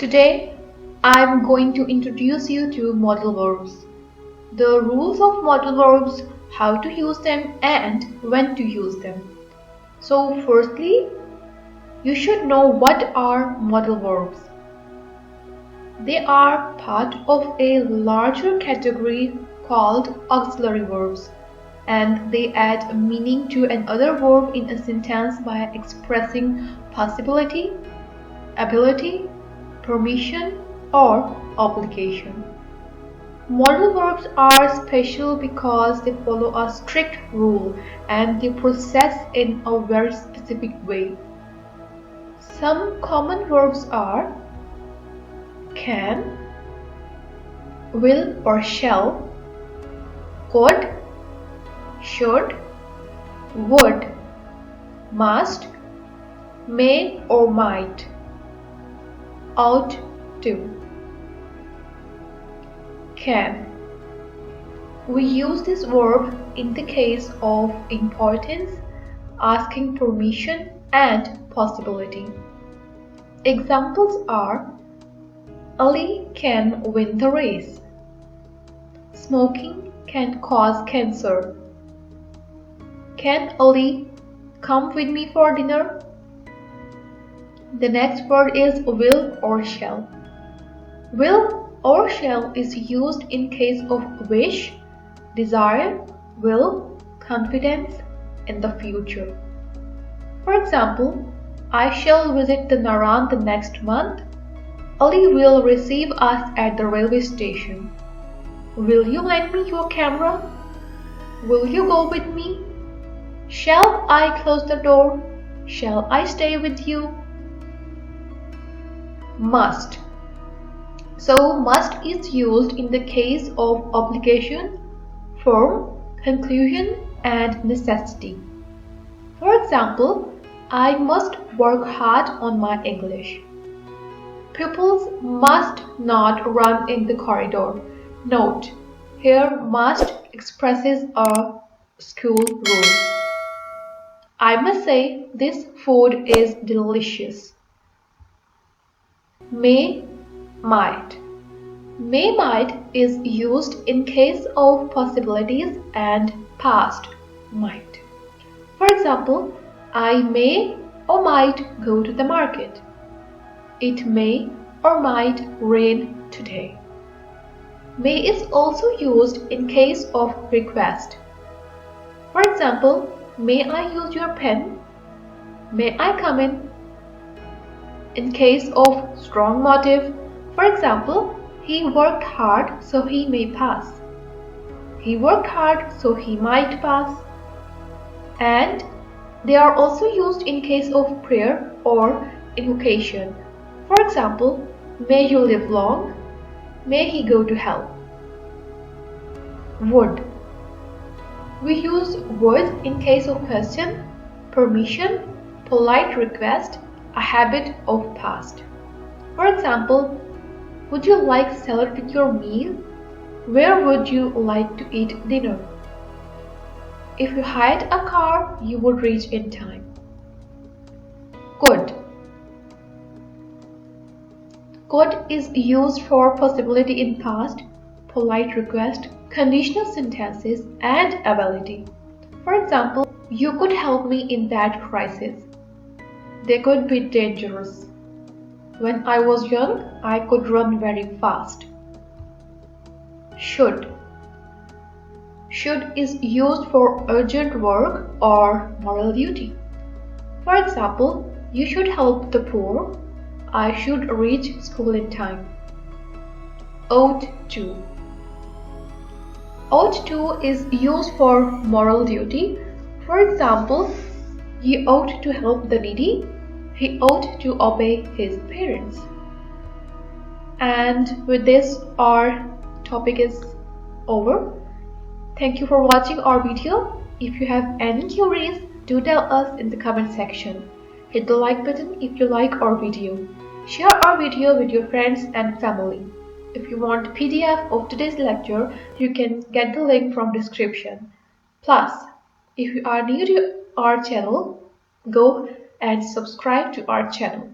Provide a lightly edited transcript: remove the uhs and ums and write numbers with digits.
Today, I'm going to introduce you to modal verbs, the rules of modal verbs, how to use them and when to use them. So firstly, you should know what are modal verbs. They are part of a larger category called auxiliary verbs, and they add meaning to another verb in a sentence by expressing possibility, ability, permission, or obligation. Modal verbs are special because they follow a strict rule and they process in a very specific way. Some common verbs are can, will or shall, could, should, would, must, may or might, ought to. Can. We use this verb in the case of importance, asking permission, and possibility. Examples are Ali can win the race. Smoking can cause cancer. Can Ali come with me for dinner? The next word is will or shall. Will or shall is used in case of wish, desire, will, confidence in the future. For example, I shall visit the Naran the next month. Ali will receive us at the railway station. Will you lend me your camera? Will you go with me? Shall I close the door? Shall I stay with you? Must. So must is used in the case of obligation, form, conclusion, and necessity. For example, I must work hard on my English. Pupils must not run in the corridor. Note, here must expresses a school rule. I must say this food is delicious. May, might. May might is used in case of possibilities and past might. For example, I may or might go to the market. It may or might rain today. May is also used in case of request. For example, may I use your pen? May I come in? In case of strong motive, for example, he worked hard so he may pass. He worked hard so he might pass. And they are also used in case of prayer or invocation. For example, may you live long, may he go to hell. Would. We use would in case of question, permission, polite request, a habit of past. For example, would you like salad with your meal? Where would you like to eat dinner? If you hired a car, you would reach in time. Could. Could is used for possibility in past, polite request, conditional sentences, and ability. For example, you could help me in that crisis. They could be dangerous. When I was young, I could run very fast. Should. Should is used for urgent work or moral duty. For example, you should help the poor. I should reach school in time. Ought to. Ought to is used for moral duty. For example, he ought to help the needy. He ought to obey his parents. And with this, our topic is over. Thank you for watching our video. If you have any queries, do tell us in the comment section. Hit the like button if you like our video. Share our video with your friends and family. If you want PDF of today's lecture, you can get the link from description. Plus, if you are new to our channel, go and subscribe to our channel.